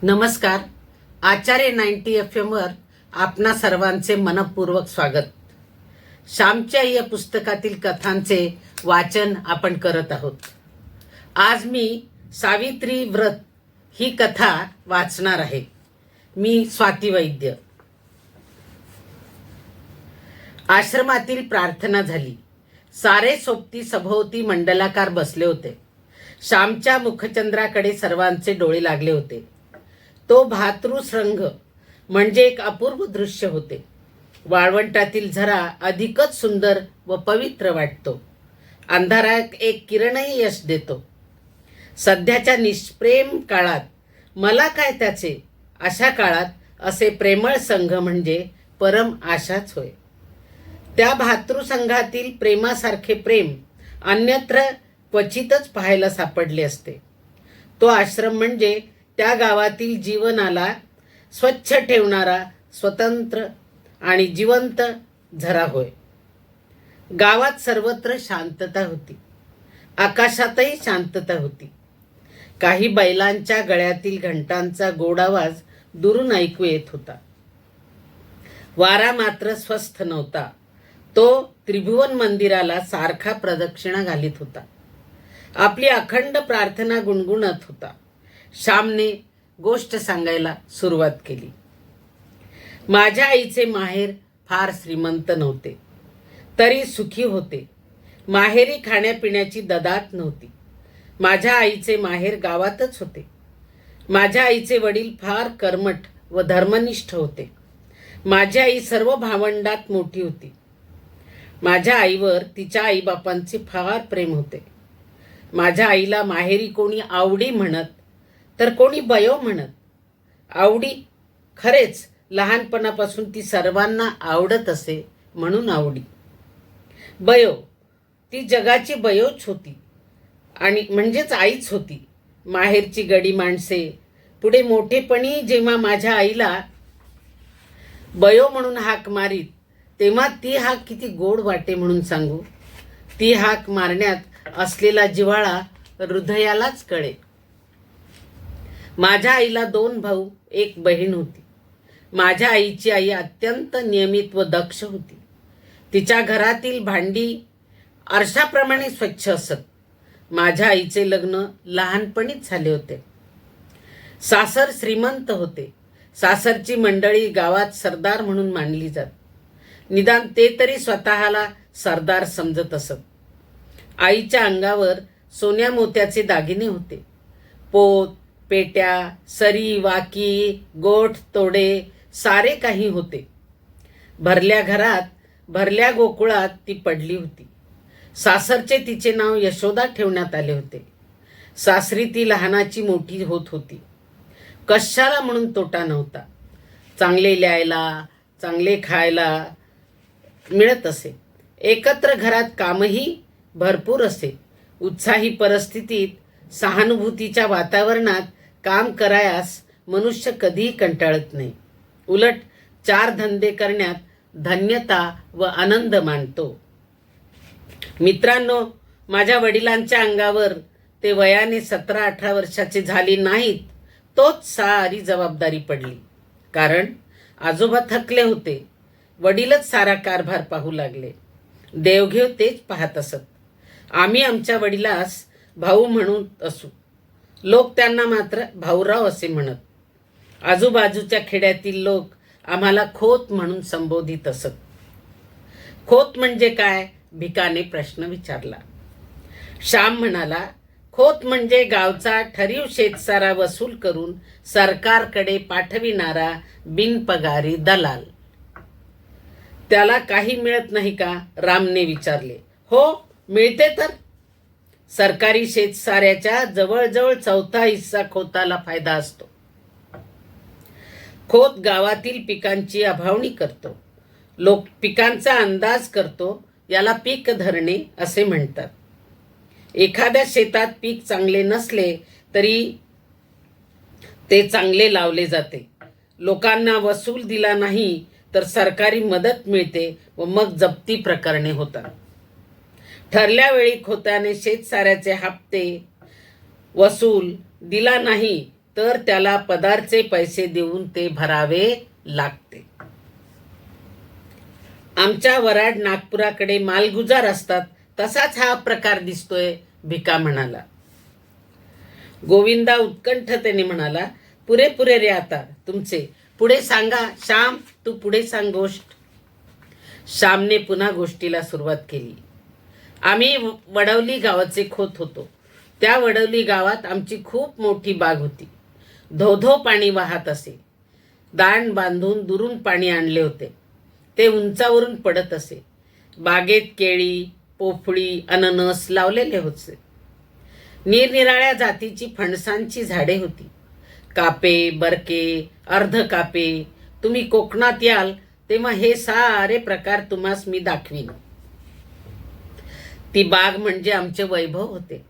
नमस्कार. आचार्य 90 FM वर आपणा सर्वांचे मनपूर्वक स्वागत. श्यामची आई या पुस्तकातील कथांचे वाचन आपण करत आहोत. आज मी सावित्री व्रत ही कथा वाचणार आहे. मी स्वाती वैद्य. आश्रमातील प्रार्थना झाली. सारे सोबती सभोवती मंडलाकार बसले होते. श्यामच्या मुखचंद्राकडे सर्वांचे डोळे लागले होते. तो भातृसंघ म्हणजे एक अपूर्व दृश्य होते. वाळवंटातील झरा अधिकच सुंदर व पवित्र वाटतो. अंधारात एक किरणही यश देतो. सध्याच्या निष्प्रेम काळात मला काय त्याचे, अशा काळात असे प्रेमळ संघ म्हणजे परम आशाच होय. त्या भातृसंघातील प्रेमासारखे प्रेम अन्यत्र क्वचितच पाहायला सापडले असते. तो आश्रम म्हणजे त्या गावातील जीवनाला स्वच्छ ठेवणारा स्वतंत्र आणि जिवंत झरा होय. गावात सर्वत्र शांतता होती. आकाशातही शांतता होती. काही बैलांच्या गळ्यातील घंटांचा गोड आवाज दुरून ऐकू येत होता. वारा मात्र स्वस्थ नव्हता. तो त्रिभुवन मंदिराला सारखा प्रदक्षिणा घालीत होता. आपली अखंड प्रार्थना गुणगुणत होता. श्यामने गोष्ट सांगायला सुरुवात केली. माझ्या आईचे माहेर फार श्रीमंत नव्हते, तरी सुखी होते. माहेरी खाण्यापिण्याची ददात नव्हती. माझ्या आईचे माहेर गावातच होते. माझ्या आईचे वडील फार कर्मठ व धर्मनिष्ठ होते. माझी आई सर्व भावंडात मोठी होती. माझ्या आईवर तिच्या आईबापांचे फार प्रेम होते. माझ्या आईला माहेरी कोणी आवडी म्हणत तर कोणी बयो म्हणत. आवडी, खरेच लहानपणापासून ती सर्वांना आवडत असे म्हणून आवडी. बयो, ती जगाची बयोच होती आणि म्हणजेच आईच होती. माहेरची गडी माणसे पुढे मोठेपणी जेव्हा माझ्या आईला बयो म्हणून हाक मारीत, तेव्हा ती हाक किती गोड वाटे म्हणून सांगू. ती हाक मारण्यात असलेला जिव्हाळा हृदयालाच कळे. माझ्या आईला 2 भाऊ 1 बहीण होती. माझ्या आईची आई अत्यंत नियमित व दक्ष होती. तिच्या घरातील भांडी आरशाप्रमाणे स्वच्छ असत. माझ्या आईचे लग्न लहानपणीच झाले होते. सासर श्रीमंत होते. सासरची मंडळी गावात सरदार म्हणून मानली जात. निदान ते तरी स्वतःला सरदार समजत असत. आईच्या अंगावर सोन्या मोत्याचे दागिने होते. पोत, पेट्या, सरी, वाकी, गोठ, तोडे सारे काही होते. भरल्या घरात, भरल्या गोकुळात ती पडली होती. सासरचे तिचे नाव यशोदा ठेवण्यात आले होते. सासरी ती लहानाची मोठी होत होती. कशाला म्हणून तोटा नव्हता. चांगले लिहायला, चांगले खायला मिळत असे. एकत्र घरात कामही भरपूर असे. उत्साही परिस्थितीत सहानुभूतीच्या वातावरणात काम करायास मनुष्य कधीही कंटाळत नाही. उलट 4 धंदे करण्यात धन्यता व आनंद मानतो. मित्रांनो, माझ्या वडिलांच्या अंगावर ते वयाने 17-18 वर्षाचे झाले नाहीत, तोच सारी जबाबदारी पडली. कारण आजोबा थकले होते. वडीलच सारा कारभार पाहू लागले. देवघेव तेच पाहत असत. आम्ही आमच्या वडिलास भाऊ म्हणून असू. लोक त्यांना मात्र भाऊराव असे म्हणत. आजूबाजूच्या खेड्यातील लोक आम्हाला खोत म्हणून संबोधित असत. खोत म्हणजे काय, भिकाने प्रश्न विचारला. श्याम म्हणाला, खोत म्हणजे गावचा ठरीव शेतसारा वसूल करून सरकारकडे पाठविणारा बिनपगारी दलाल. त्याला काही मिळत नाही का, रामने विचारले. हो, मिळते तर. सरकारी शेतसाऱ्याच्या जवळजवळ 1/4 हिस्सा खोताला फायदा असतो. खोत गावातील पिकांची आभावणी करतो. लोक पिकांचा अंदाज करतो. याला पीक धरणे असे म्हणतात. एखाद्या शेतात पीक चांगले नसले तरी ते चांगले लावले जाते. लोकांना वसूल दिला नाही तर सरकारी मदत मिळते व मग जप्ती प्रकरणे होतात. ठरल्या वेळी खोत्याने शेतसाऱ्याचे हप्ते वसूल दिला नाही तर त्याला पदारचे पैसे देऊन ते भरावे लागते. आमच्या वराड नागपुराकडे मालगुजार असतात तसाच हा प्रकार दिसतोय, भिका म्हणाला. गोविंदा उत्कंठतेने म्हणाला, पुरे पुरे रे, आता तुमचे पुढे सांगा. श्याम, तू पुढे सांग गोष्ट. श्यामने पुन्हा गोष्टीला सुरुवात केली. आम्ही वडवली गावाचे खोत होतो. त्या वडवली गावात आमची खूप मोठी बाग होती. धोधो पाणी वाहत असे. दाण बांधून दुरून पाणी आणले होते. ते उंचावरून पडत असे. बागेत केळी, पोफळी, अननस लावलेले होते. निरनिराळ्या जातीची फणसांची झाडे होती. कापे, बरके, अर्ध कापे. तुम्ही कोकणात याल तेव्हा हे सारे प्रकार तुम्हास मी दाखवीन. ती बाग म्हणजे आमचे वैभव होते,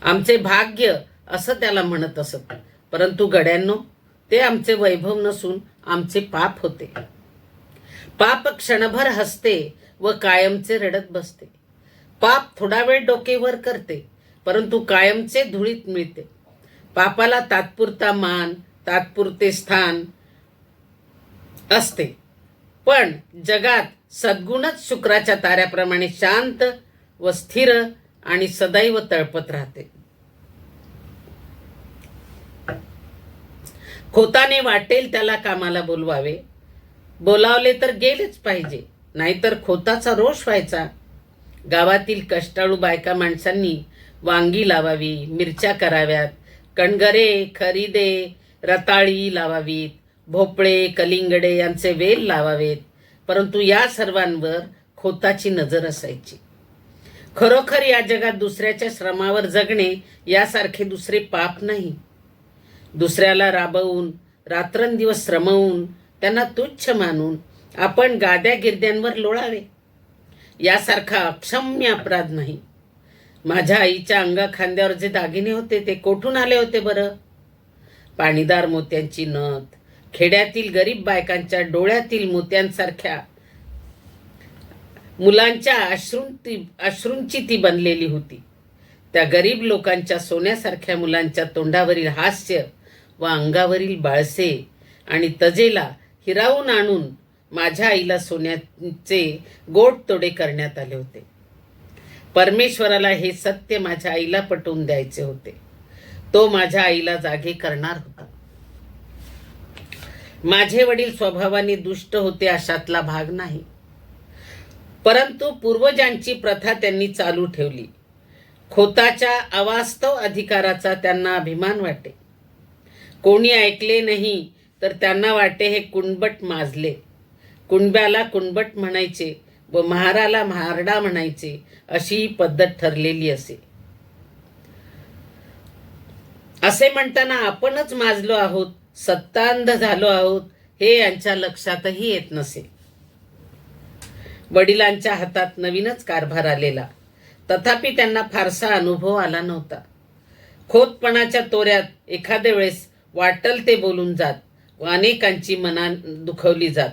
आमचे भाग्य असं त्याला म्हणत असत. परंतु गड्यांनो, ते आमचे वैभव नसून आमचे पाप होते. पाप क्षणभर हसते व कायमचे रडत बसते. पाप थोडा वेळ डोके वर करते, परंतु कायमचे धुळीत मिळते. पापाला तात्पुरता मान, तात्पुरते स्थान असते, पण जगात सद्गुणच शुक्राच्या ताऱ्याप्रमाणे शांत व स्थिर आणि सदैव तळपत राहते. खोताने वाटेल त्याला कामाला बोलवावे. बोलावले तर गेलेच पाहिजे, नाहीतर खोताचा रोष व्हायचा. गावातील कष्टाळू बायका माणसांनी वांगी लावावी, मिरच्या कराव्यात, कणगरे, खरिदे, रताळी लावावीत, भोपळे, कलिंगडे यांचे वेल लावावेत. परंतु या सर्वांवर खोताची नजर असायची. खरोखर या जगात दुसऱ्याच्या श्रमावर जगणे यासारखे दुसरे पाप नाही. दुसऱ्याला राबवून, रात्रंदिवस श्रमवून, त्यांना तुच्छ मानून आपण गाद्या गिरद्यांवर लोळावे, यासारखा अक्षम्य अपराध नाही. माझ्या आईच्या अंगा खांद्यावर जे दागिने होते ते कोठून आले होते बरं? पाणीदार मोत्यांची नथ, खेड्यातील गरीब बायकांच्या डोळ्यातील मोत्यांसारख्या मुलांच्या अश्रूंची ती बनलेली होती. त्या गरीब लोकांच्या सोन्यासारख्या मुलांच्या तोंडावरील हास्य व अंगावरील बाळसे आणि तजेला हिरावून आणून माझ्या आईला सोन्याचे गोड तोडे करण्यात आले होते. परमेश्वराला हे सत्य माझ्या आईला पटवून द्यायचे होते. तो माझ्या आईला जागे करणार होता. माझे वडील स्वभावाने दुष्ट होते अशातला भाग नाही, परंतु पूर्वजांची प्रथा त्यांनी चालू ठेवली. खोताच्या अवास्तव अधिकाराचा त्यांना अभिमान वाटे. कोणी ऐकले नाही तर त्यांना वाटे हे कुणबट माजले. कुणब्याला कुणबट म्हणायचे व महाराला महारडा म्हणायचे, अशी ही पद्धत ठरलेली असे. असे म्हणताना आपणच माजलो आहोत, सत्तांध झालो आहोत, हे यांच्या लक्षातही येत नसे. वडिलांच्या हातात नवीनच कारभार आलेला, तथापि त्यांना फारसा अनुभव आला नव्हता. खोतपणाच्या तोऱ्यात एखाद्या वेळेस वाटल ते बोलून जात व अनेकांची मना दुखवली जात.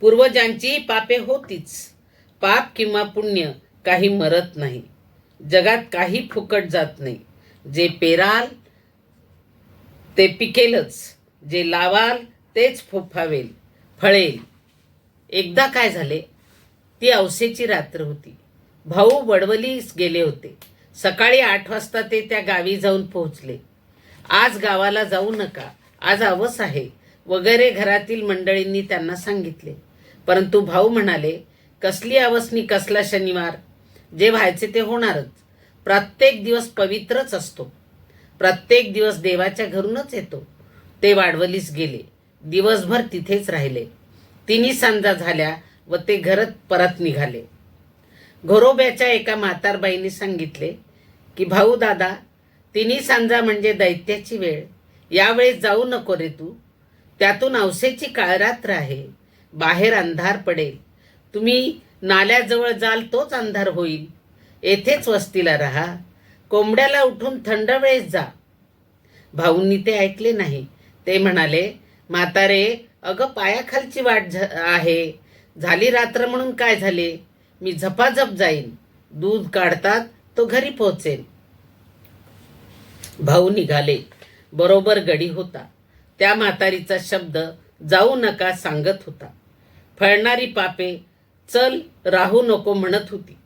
पूर्वजांची पापे होतीच. पाप किंवा पुण्य काही मरत नाही. जगात काही फुकट जात नाही. जे पेराल ते पिकेलच, जे लावाल तेच फोफावेल, फळेल. एकदा काय झाले, ती औसेची रात्र होती. भाऊ वडवलीस गेले होते. सकाळी 8 वाजता ते त्या गावी जाऊन पोहोचले. आज गावाला जाऊ नका, आज अवस आहे वगैरे घरातील मंडळींनी त्यांना सांगितले. परंतु भाऊ म्हणाले, कसली अवसनी, कसला शनिवार, जे व्हायचे ते होणारच. प्रत्येक दिवस पवित्रच असतो. प्रत्येक दिवस देवाच्या घरूनच येतो. ते वाडवलीस गेले. दिवसभर तिथेच राहिले. 3 सांजा झाल्या व ते घरात परत निघाले. घोरोब्याच्या एका म्हातारबाईंनी सांगितले की, भाऊ दादा, 3 सांजा म्हणजे दैत्याची वेळ. यावेळेस जाऊ नको रे तू. त्यातून औसेची काळरात्र आहे. बाहेर अंधार पडेल. तुम्ही नाल्याजवळ जाल तोच अंधार होईल. येथेच वस्तीला राहा. कोंबड्याला उठून थंड वेळेस जा. भाऊंनी ते ऐकले नाही. ते म्हणाले, म्हातारे, अगं पायाखालची वाट आहे. झाली रात्र म्हणून काय झाले, मी झपाझप जाईन. दूध काढतात तो घरी पोहोचेल. भाऊ निघाले. बरोबर गडी होता. त्या म्हातारीचा शब्द जाऊ नका सांगत होता. फळणारी पापे चल राहू नको म्हणत होती.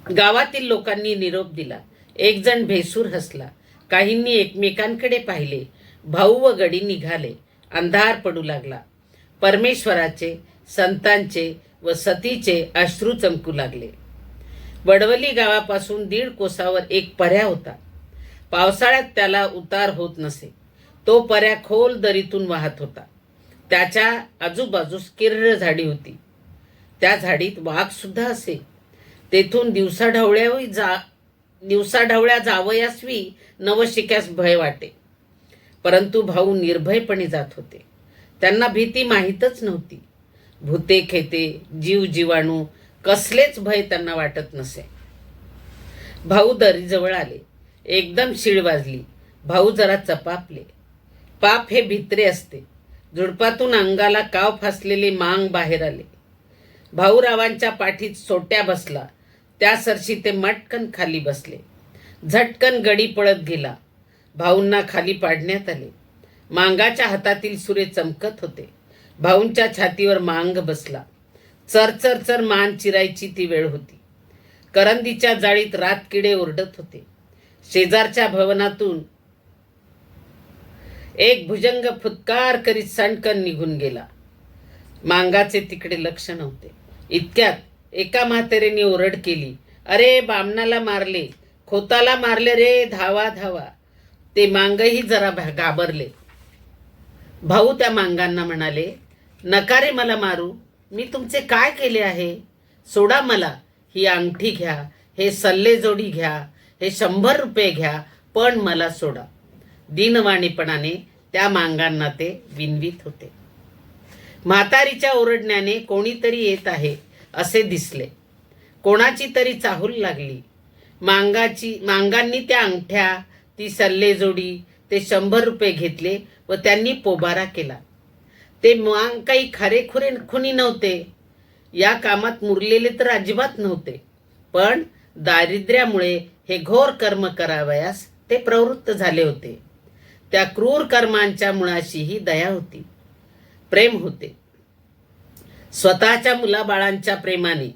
गावातील लोकांनी निरोप दिला. एक जण भेसूर हसला. काहींनी एकमेकांकडे पाहिले. भाऊ व गडी निघाले. अंधार पडू लागला. परमेश्वराचे, संतांचे व सतीचे अश्रू चमकू लागले. वडवली गावापासून 1.5 कोसावर एक पर्या होता. पावसाळ्यात त्याला उतार होत नसे. तो पर्या खोल दरीतून वाहत होता. त्याच्या आजूबाजूस किर्र झाडी होती. त्या झाडीत वाघ सुद्धा असे. तेथून दिवसाढवळ्या जावयासवी नवशिक्यास भय वाटे. परंतु भाऊ निर्भयपणे जात होते. त्यांना भीती माहीतच नव्हती. भूते खेते, जीव जीवाणू कसलेच भय त्यांना वाटत नसे. भाऊ दरीजवळ आले. एकदम शिळ वाजली. भाऊ जरा चपापले. पाप हे भित्रे असते. झुडपातून अंगाला काव फासलेले मांग बाहेर आले. भाऊरावांच्या पाठीत सोट्या बसला. त्या सरशी ते मटकन खाली बसले. झटकन गडी पळत गेला. भाऊंना खाली पाडण्यात आले. मांगाच्या हातातील सुरे चमकत होते. भाऊंच्या छातीवर मांग बसला. चर चर चर मान चिरायची ती वेळ होती. करंदीच्या जाळीत रातकिडे ओरडत होते. शेजारच्या भवनातून एक भुजंग फुत्कार करीत सणकन निघून गेला. मांगाचे तिकडे लक्ष नव्हते. इतक्यात एका म्हातारीने ओरड केली. अरे बामणाला मारले, खोताला मारले रे, धावा धावा. ते मांगही जरा घाबरले. भाऊ त्या मांगांना म्हणाले, नका रे मला मारू. मी तुमचे काय केले आहे? सोडा मला. ही अंगठी घ्या, हे सल्लेजोडी घ्या, हे 100 रुपये घ्या, पण मला सोडा. दीनवाणीपणाने त्या मांगांना ते विनवीत होते. म्हातारीच्या ओरडण्याने कोणीतरी येत आहे असे दिसले. कोणाची तरी चाहूल लागली. मांगांनी त्या अंगठ्या, ती सल्लेजोडी, ते 100 रुपये घेतले व त्यांनी पोबारा केला. ते मांग काही खरेखुरे खुनी नव्हते. या कामात मुरलेले तर अजिबात नव्हते. पण दारिद्र्यामुळे हे घोर कर्म करावयास ते प्रवृत्त झाले होते. त्या क्रूर कर्मांच्या मुळाशीही दया होती, प्रेम होते. स्वतःच्या मुलाबाळांच्या प्रेमाने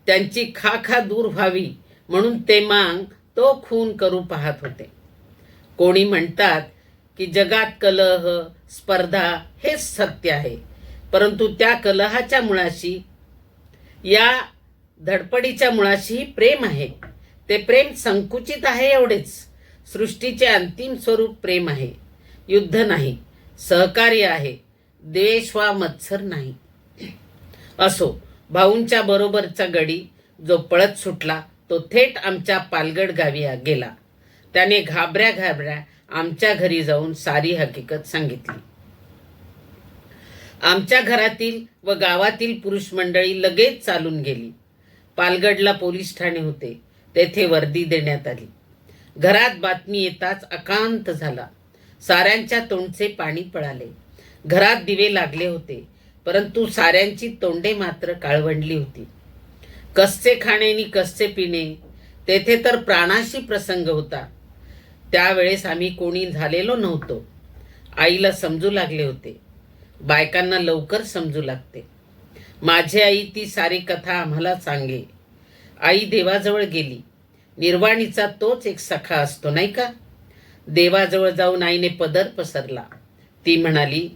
त्यांची खाखा दूर व्हावी म्हणून ते मांग तो खून करू पाहत होते. कोणी म्हणतात की जगात कलह, स्पर्धा हेच सत्य आहे. परंतु त्या कलहाच्या मुळाशी, या धडपडीच्या मुळाशीही प्रेम आहे. ते प्रेम संकुचित आहे एवढेच. सृष्टीचे अंतिम स्वरूप प्रेम आहे. युद्ध नाही, सहकार्य आहे. द्वेष वा मत्सर नाही. असो, भाऊंच्या बरोबरचा गडी जो पळत सुटला तो थेट आमच्या पालगड गावी गेला. त्याने घाबऱ्या आमच्या घरी जाऊन सारी हकीकत सांगितली. आमच्या घरातील व गावातील पुरुष मंडळी लगेच चालून गेली. पालगडला पोलीस ठाणे होते. तेथे वर्दी देण्यात आली. घरात बातमी येताच अकांत झाला. साऱ्यांच्या तोंडचे पाणी पळाले. घरात दिवे लागले होते, परंतु साऱ्यांची तोंडे मात्र काळवंडली होती. कसचे खाणे नि कसचे पिणे, तेथे तर प्राणाशी प्रसंग होता. त्यावेळेस आम्ही कोणी झालेलो नव्हतो. आईला समजू लागले होते. बायकांना लवकर समजू लागते. माझी आई ती सारी कथा आम्हाला सांगे. आई देवाजवळ गेली. निर्वाणीचा तोच एक सखा असतो नाही का? देवाजवळ जाऊन आईने पदर पसरला. ती म्हणाली,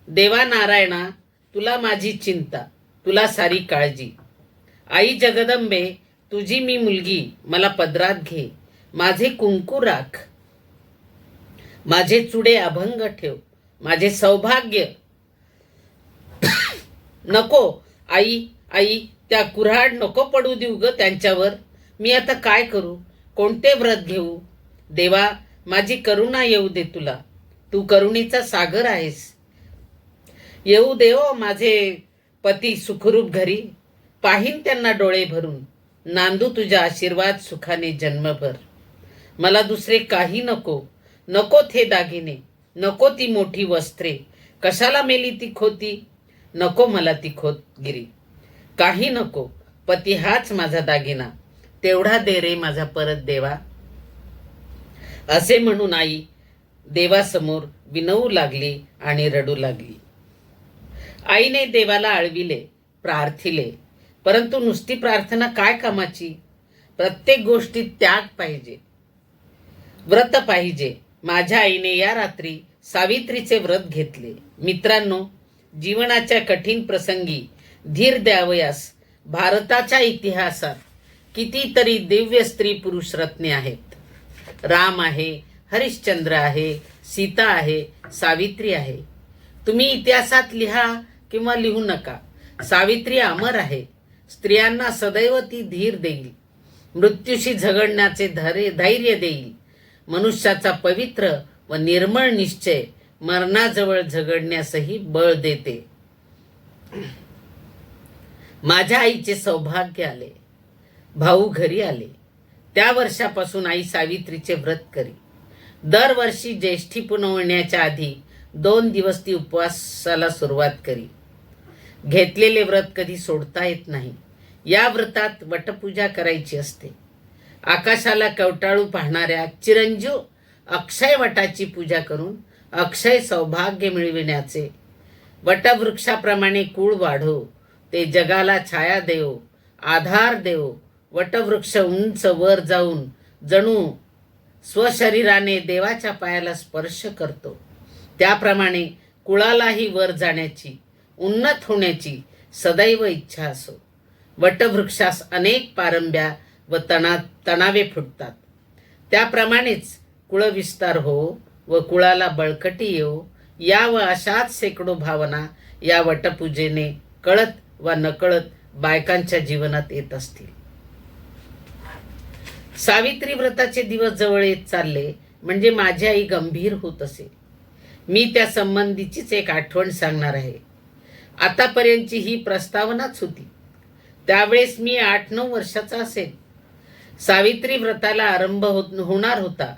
देवा नारायणा, तुला माझी चिंता, तुला सारी काळजी. आई जगदंबे, तुझी मी मुलगी, मला पदरात घे. माझे कुंकू राख, माझे चुडे अभंग ठेव, माझे सौभाग्य. नको आई, आई, त्या कुऱ्हाड नको पडू देऊ ग त्यांच्यावर. मी आता काय करू? कोणते व्रत घेऊ? देवा, माझी करुणा येऊ दे तुला. तू करुणेचा सागर आहेस. येऊ दे ओ माझे पती सुखरूप घरी. पाहीन त्यांना डोळे भरून. नांदू तुझ्या आशीर्वाद सुखाने जन्मभर. मला दुसरे काही नको. नको थे दागिने, नको ती मोठी वस्त्रे. कशाला मेली ती खोती? नको मला ती खोतगिरी. काही नको. पती हाच माझा दागिना. तेवढा दे रे माझा परत देवा. असे म्हणून आई देवासमोर विनवू लागली आणि रडू लागली. आईने देवाला आळविले, प्रार्थिले, परंतु नुसती प्रार्थना काय कामाची? प्रत्येक गोष्टीत त्याग पाहिजे, व्रत पाहिजे. माझ्या आईने या रात्री सावित्रीचे व्रत घेतले. मित्रांनो, जीवनाच्या कठीण प्रसंगी धीर द्यावयास भारताच्या इतिहासात कितीतरी दिव्य स्त्री पुरुष रत्ने आहेत. राम आहे, हरिश्चंद्र आहे, सीता आहे, सावित्री आहे. तुम्ही इतिहासात लिहा किंवा लिहू नका, सावित्री अमर आहे. स्त्रियांना सदैव ती धीर देईल, मृत्यूशी झगडण्याचे धैर्य देईल. मनुष्याचा पवित्र व निर्मळ निश्चय मरणाजवळ झगडण्यासही बळ देते. माझ्या आईचे सौभाग्य आले. भाऊ घरी आले. त्या वर्षापासून आई सावित्रीचे व्रत करी. दरवर्षी ज्येष्ठी पुनवण्याच्या आधी 2 दिवस ती उपवासाला सुरुवात करी. घेतलेले व्रत कधी सोडता येत नाही. या व्रतात वटपूजा करायची असते. आकाशाला कवटाळू पाहणाऱ्या चिरंजीव अक्षय वटाची पूजा करून अक्षय सौभाग्य मिळविण्याचे. वटवृक्षाप्रमाणे कुळ वाढो, ते जगाला छाया देव, आधार देव. वटवृक्ष उंच वर जाऊन जणू स्वशरीराने देवाच्या पायाला स्पर्श करतो. त्याप्रमाणे कुळालाही वर जाण्याची, उन्नत होण्याची सदैव इच्छा असो. वटवृक्षास अनेक पारंब्या व तणावे फुटतात. त्याप्रमाणेच कुळविस्तार हो व कुळाला बळकटी येऊ, या व अशाच शेकडो भावना या वटपूजेने कळत व नकळत बायकांच्या जीवनात येत असतील. सावित्री व्रताचे दिवस जवळ येत चालले म्हणजे माझी आई गंभीर होत असे. मी त्या संबंधीचीच एक आठवण सांगणार आहे. आतापर्यंतची ही प्रस्तावनाच होती. त्यावेळेस मी 8-9 वर्षाचा असेल. सावित्री व्रताला आरंभ होणार होता.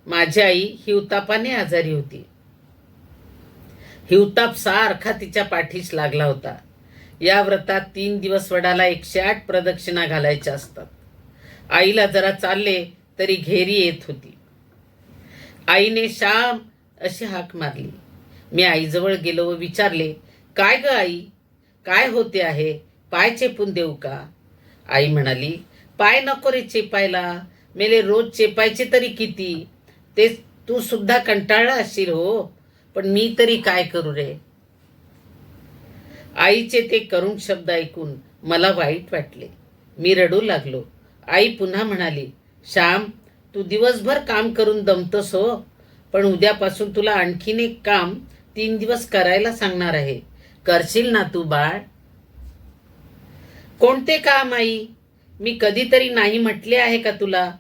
माझी आई हिवतापाने आजारी होती. हिवताप सारखा तिच्या पाठीस लागला होता. या व्रतात 3 दिवस वडाला 108 प्रदक्षिणा घालायच्या असतात. आईला जरा चालले तरी घेरी येत होती. आईने श्याम अशी हाक मारली. मी आईजवळ गेलो व विचारले, काय ग आई, काय होते आहे? पाय चेपून देऊ का? आई म्हणाली, पाय नको रे चेपायला, मेले रोज चेपायचे तरी किती? ते तू सुद्धा कंटाळला असशील हो, पण मी तरी काय करू रे? आईचे ते करुण शब्द ऐकून मला वाईट वाटले. मी रडू लागलो. आई पुन्हा म्हणाली, श्याम, तू दिवसभर काम करून दमतोस हो, पण उद्यापासून तुला आणखीन एक काम 3 दिवस करायला सांगणार आहे. करशील ना तू बाळ? कोणते काम आई? मी कधीतरी नाही म्हटले आहे का तुला?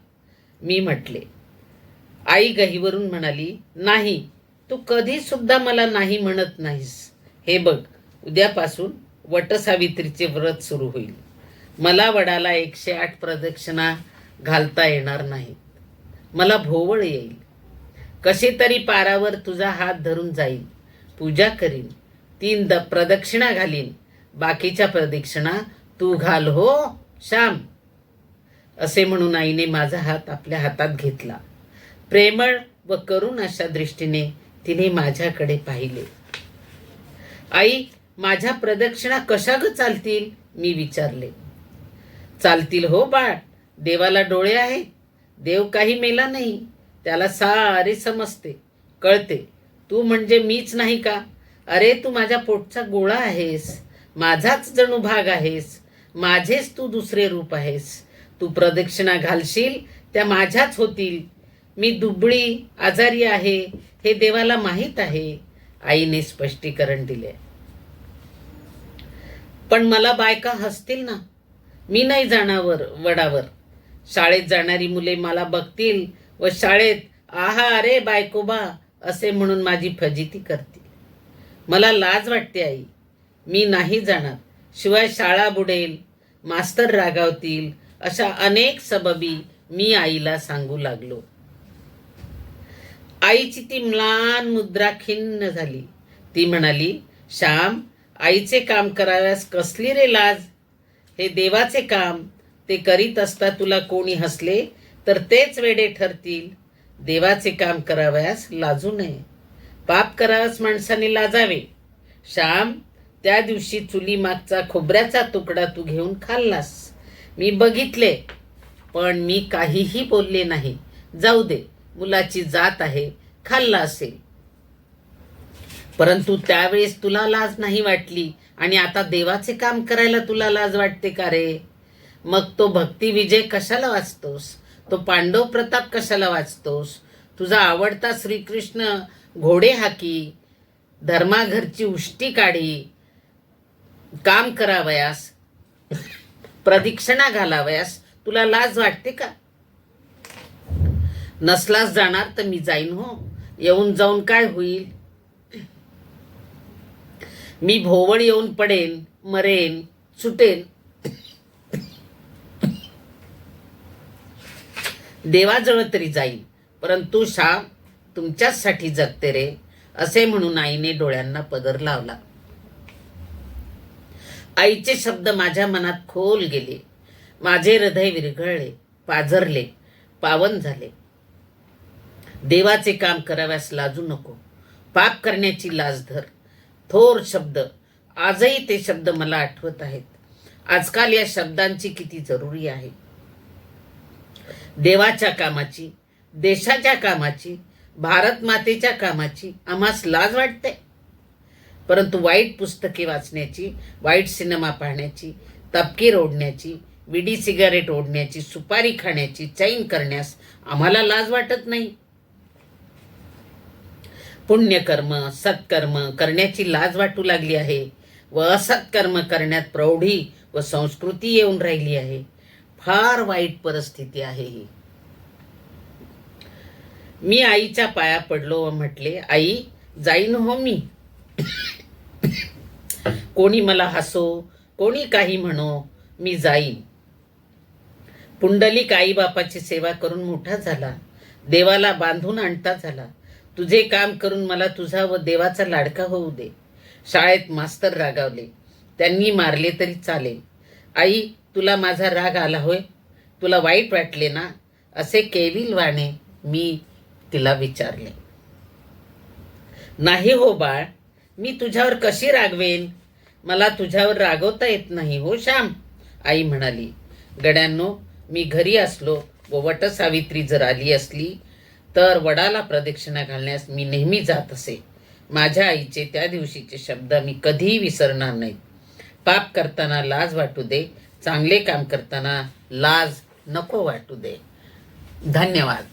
मी म्हटले. आई गहीवरून म्हणाली, नाही, तू कधी सुद्धा मला नाही म्हणत नाहीस. हे बघ, उद्यापासून वटसावित्रीचे व्रत सुरू होईल. मला वडाला 108 प्रदक्षिणा घालता येणार नाही. मला भोवळ येईल. कसे तरी पारावर तुझा हात धरून जाईन, पूजा करीन, 3 प्रदक्षिणा घालीन. बाकीच्या प्रदक्षिणा तू घाल हो श्याम. असे म्हणून आईने माझा हात आपल्या हातात घेतला. प्रेमळ व करुण अशा दृष्टीने तिने माझ्याकडे पाहिले. आई, माझ्या प्रदक्षिणा कशा ग चालतील? मी विचारले. चालतील हो बाळ, देवाला डोळे आहेत. देव काही मेला नाही, त्याला सारे समजते, कळते. तू म्हणजे मीच नाही का? अरे, तू माझ्या पोटचा गोळा आहेस, माझाच जणू भाग आहेस, माझेच तू दुसरे रूप आहेस. तू प्रदक्षिणा घालशील त्या माझ्याच होतील. मी दुबळी आजारी आहे हे देवाला माहीत आहे. आईने स्पष्टीकरण दिले. पण मला बायका हसतील ना, मी नाही जाणार वडावर. शाळेत जाणारी मुले मला बघतील व शाळेत आहा अरे बायकोबा असे म्हणून माझी फजिती करतील. मला लाज वाटते आई, मी नाही जाणार. शिवाय शाळा बुडेल, मास्तर रागावतील, अशा अनेक सबबी मी आईला सांगू लागलो. आईची ती म्लान मुद्रा खिन्न झाली. ती म्हणाली, श्याम, आईचे काम कराव्यास कसली रे लाज? हे देवाचे काम. ते करीत असता तुला कोणी हसले तर तेच वेडे ठरतील. देवाचे काम करावयास लाजू नये. पाप करावयास माणसाने लाजावे. श्याम, त्या दिवशी चुली मागचा खोबऱ्याचा तुकडा तू घेऊन खाल्लास. मी बघितले, पण मी काहीही बोलले नाही. जाऊ दे, मुलाची जात आहे, खाल्ला असेल. परंतु त्यावेळेस तुला लाज नाही वाटली आणि आता देवाचे काम करायला तुला लाज वाटते का रे? मग तो भक्ती विजय कशाला वाचतोस? तो पांडव प्रताप कशाला वाचतोस? तुझा आवडता श्रीकृष्ण घोडे हाकी, धर्माघरची उष्टी काढी, काम करावयास, प्रदक्षिणा घालावयास तुला लाज वाटते का? नसलास जाणार तर मी जाईन हो. येऊन जाऊन काय होईल? मी भोवळ येऊन पडेन, मरेन, सुटेन. देवाजवळ तरी जाईल, परंतु श्याम तुमच्याचसाठी जगते रे, असे म्हणून आईने डोळ्यांना पदर लावला. आईचे शब्द माझ्या मनात खोल गेले. माझे हृदय विरघळले, पाझरले, पावन झाले. देवाचे काम कराव्यास लाजू नको. पाप करण्याची लाज धर. थोर शब्द, आजही ते शब्द मला आठवत आहेत. आजकाल या शब्दांची किती जरुरी आहे. देवाच्या कामाची, देशाच्या कामाची, भारत मातेच्या कामाची आम्हास लाज वाटते. परंतु वाईट पुस्तके वाचण्याची, वाईट सिनेमा पाहण्याची, तपकीर ओढण्याची, विडी सिगारेट ओढण्याची, सुपारी खाण्याची, चैन करण्यास आम्हाला लाज वाटत नाही. पुण्यकर्म, सत्कर्म करण्याची लाज वाटू लागली आहे व असत्कर्म करण्यात प्रौढी व संस्कृती येऊन राहिली आहे. फार वाईट परिस्थिती आहे ही. मी आईच्या पाया पडलो व म्हटले, आई जाईन हो मी. कोणी मला हसो, कोणी काही म्हणो, मी जाईन. पुंडलिक आई बापाची सेवा करून मोठा झाला, देवाला बांधून आणता झाला. तुझे काम करून मला तुझा व देवाचा लाडका होऊ दे. शाळेत मास्तर रागावले, त्यांनी मारले तरी चालेल. आई, तुला माझा राग आला होय? तुला वाईट वाटले ना? असे केविलवाणे मी तिला विचारले. नाही हो बाळ, मी तुझ्यावर कशी रागवेन? मला तुझ्यावर रागवता येत नाही हो श्याम, आई म्हणाली. गड्यांनो, मी घरी असलो व वटसावित्री जर आली असली तर वडाला प्रदक्षिणा घालण्यास मी नेहमी जात असे. माझ्या आईचे त्या दिवशीचे शब्द मी कधीही विसरणार नाहीत. पाप करताना लाज वाटू दे, चांगले काम करताना लाज नको वाटू दे. धन्यवाद.